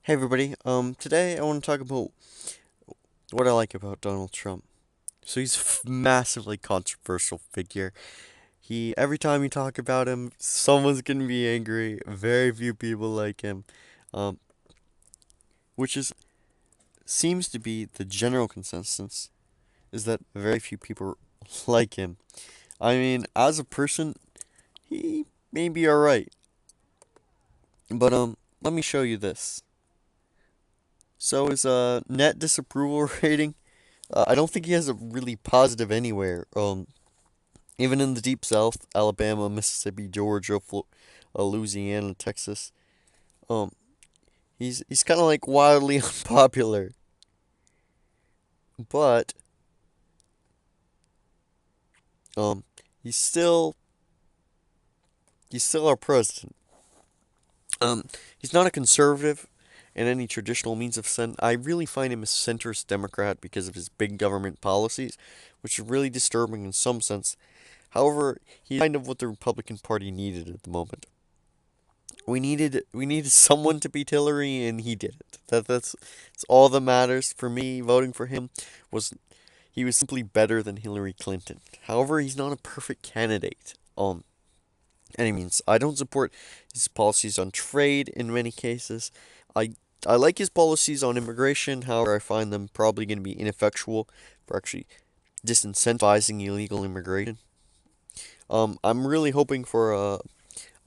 Hey everybody, today I want to talk about what I like about Donald Trump. So he's a massively controversial figure. Every time you talk about him, someone's gonna be angry. Very few people like him, um, which is seems to be the general consensus is that very few people like him. I mean, as a person, he may be alright, but let me show you this. So his net disapproval rating. I don't think he has a really positive anywhere. Even in the deep South, Alabama, Mississippi, Georgia, Louisiana, Texas, um, he's kind of like wildly unpopular, but um, he's still he's still our president. Um, he's not a conservative in any traditional means of sense. I really find him a centrist Democrat because of his big government policies, which is really disturbing in some sense. However, he's kind of what the Republican Party needed at the moment. We needed someone to beat Hillary, and he did it. That's all that matters for me. Voting for him was he was simply better than Hillary Clinton. However, he's not a perfect candidate. Any means. I don't support his policies on trade in many cases. I I like his policies on immigration. However, I find them probably going to be ineffectual for actually disincentivizing illegal immigration. I'm really hoping for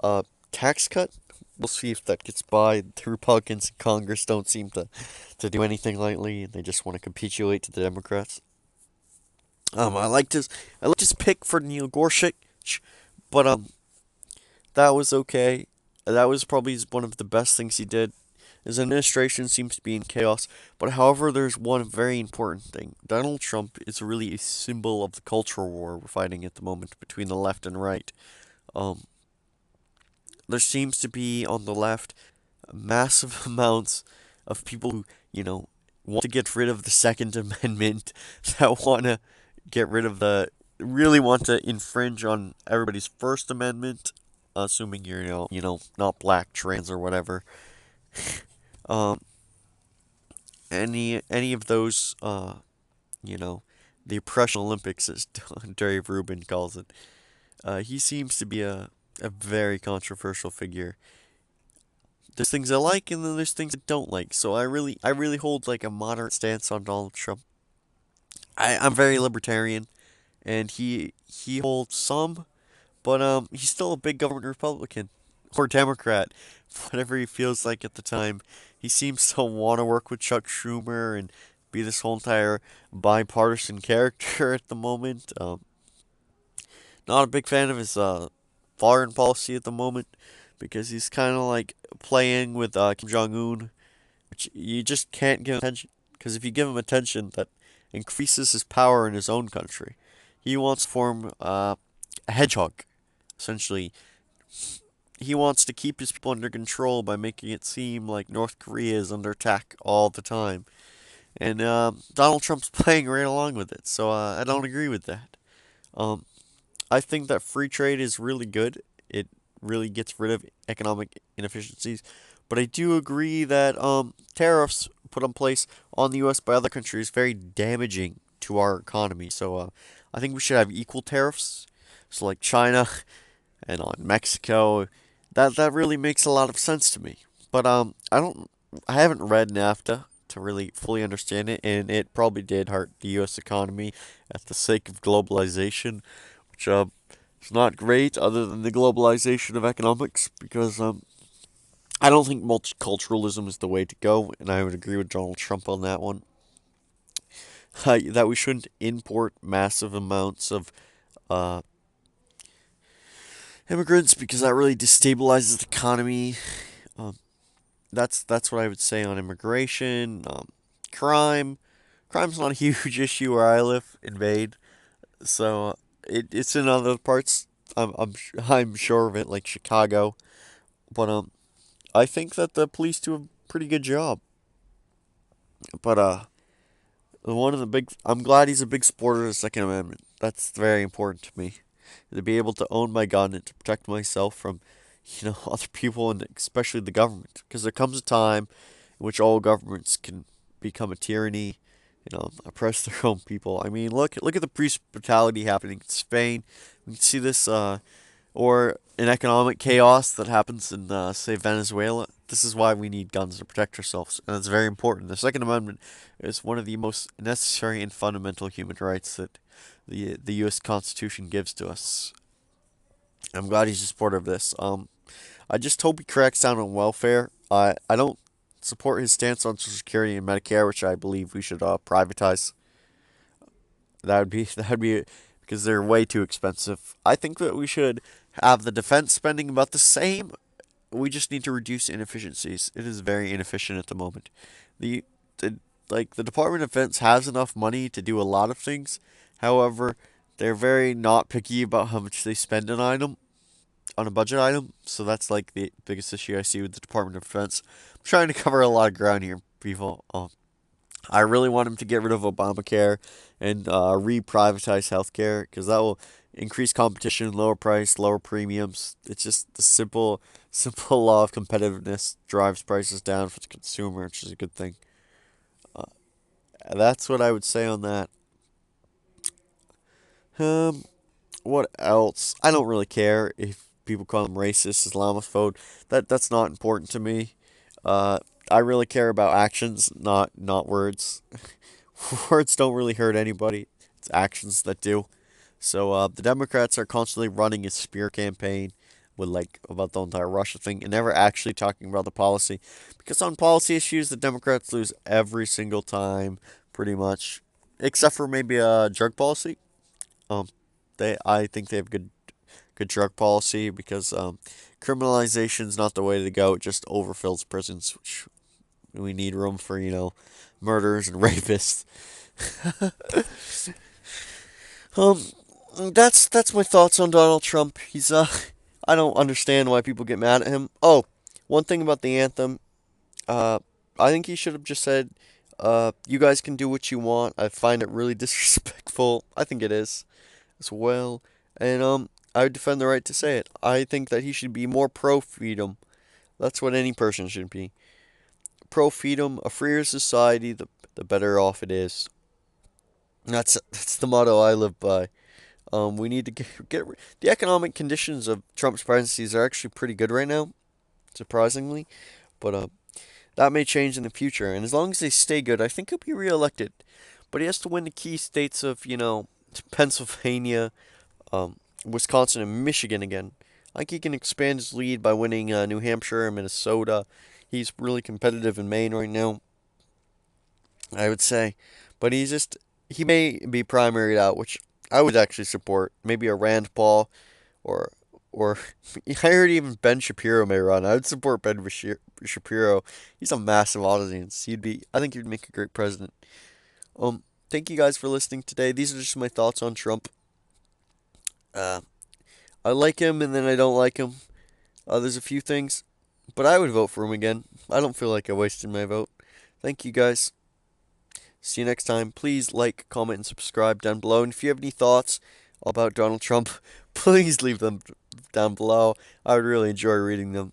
a tax cut. We'll see if that gets by. The Republicans in Congress don't seem to do anything lately, and they just want to capitulate to the Democrats. I liked his pick for Neil Gorsuch, but that was okay. That was probably one of the best things he did. His administration seems to be in chaos, but however, there's one very important thing. Donald Trump is really a symbol of the cultural war we're fighting at the moment between the left and right. Um, there seems to be on the left massive amounts of people who, want to get rid of the Second Amendment, that want to get rid of really want to infringe on everybody's First Amendment, assuming you're, not black, trans, or whatever. Um, any of those, you know, the oppression Olympics, as Dave Rubin calls it. He seems to be a very controversial figure. There's things I like and then there's things I don't like. So I really hold like a moderate stance on Donald Trump. I'm very libertarian and he holds some, but he's still a big government Republican or Democrat, whatever he feels like at the time. He seems to want to work with Chuck Schumer and be this whole entire bipartisan character at the moment. Not a big fan of his foreign policy at the moment because he's kind of like playing with Kim Jong Un, which you just can't give him attention. Because if you give him attention, that increases his power in his own country. He wants to form a hedgehog, essentially. He wants to keep his people under control by making it seem like North Korea is under attack all the time. And Donald Trump's playing right along with it, so I don't agree with that. Um, I think that free trade is really good. It really gets rid of economic inefficiencies. But I do agree that tariffs put in place on the U.S. by other countries is very damaging to our economy. So I think we should have equal tariffs. So like China and on Mexico, that really makes a lot of sense to me. But I haven't read NAFTA to really fully understand it, and it probably did hurt the U.S. economy at the sake of globalization, which is not great other than the globalization of economics because I don't think multiculturalism is the way to go, and I would agree with Donald Trump on that one. That we shouldn't import massive amounts of uh, immigrants because that really destabilizes the economy. Um, that's what I would say on immigration. Crime, crime's not a huge issue where I live in Maine, so it's in other parts. I'm sure of it, like Chicago, but I think that the police do a pretty good job. But one of the big, I'm glad he's a big supporter of the Second Amendment. That's very important to me, to be able to own my gun and to protect myself from, other people and especially the government. Because there comes a time in which all governments can become a tyranny, oppress their own people. I mean, look at the police brutality happening in Spain. We can see this, or in economic chaos that happens in, say, Venezuela. This is why we need guns to protect ourselves, and it's very important. The Second Amendment is one of the most necessary and fundamental human rights that the U.S. Constitution gives to us. I'm glad he's a supporter of this. I just hope he cracks down on welfare. I don't support his stance on Social Security and Medicare, which I believe we should privatize. That would be because they're way too expensive. I think that we should have the defense spending about the same. We just need to reduce inefficiencies. It is very inefficient at the moment. The the the Department of Defense has enough money to do a lot of things. However, they're very not picky about how much they spend on a budget item. So that's like the biggest issue I see with the Department of Defense. I'm trying to cover a lot of ground here, people. I really want him to get rid of Obamacare and re-privatize healthcare because that will increase competition, lower price, lower premiums. It's just the simple law of competitiveness drives prices down for the consumer, which is a good thing. Uh, that's what I would say on that. Um, what else? I don't really care if people call him racist, Islamophobe. That's not important to me. Uh, I really care about actions, not words. Words don't really hurt anybody. It's actions that do. So the Democrats are constantly running a smear campaign with like about the entire Russia thing and never actually talking about the policy. Because on policy issues, the Democrats lose every single time, pretty much, except for maybe a drug policy. Um, I think they have good drug policy because criminalization is not the way to go. It just overfills prisons, which we need room for murderers and rapists. Um, that's my thoughts on Donald Trump. I don't understand why people get mad at him. Oh, one thing about the anthem. Uh, I think he should have just said, "You guys can do what you want." I find it really disrespectful. I think it is as well, and I would defend the right to say it. I think that he should be more pro freedom. That's what any person should be. Pro freedom, a freer society, the better off it is. That's the motto I live by. We need to get the economic conditions of Trump's presidencies are actually pretty good right now, surprisingly, but that may change in the future. And as long as they stay good, I think he'll be reelected. But he has to win the key states of Pennsylvania, Wisconsin, and Michigan again. I think he can expand his lead by winning New Hampshire and Minnesota. He's really competitive in Maine right now, I would say. But he may be primaried out, which I would actually support. Maybe a Rand Paul or or I heard even Ben Shapiro may run. I would support Shapiro. He's a massive audience. I think he'd make a great president. Thank you guys for listening today. These are just my thoughts on Trump. Uh, I like him and then I don't like him. There's a few things, but I would vote for him again. I don't feel like I wasted my vote. Thank you guys. See you next time. Please like, comment, and subscribe down below. And if you have any thoughts about Donald Trump, please leave them down below. I would really enjoy reading them.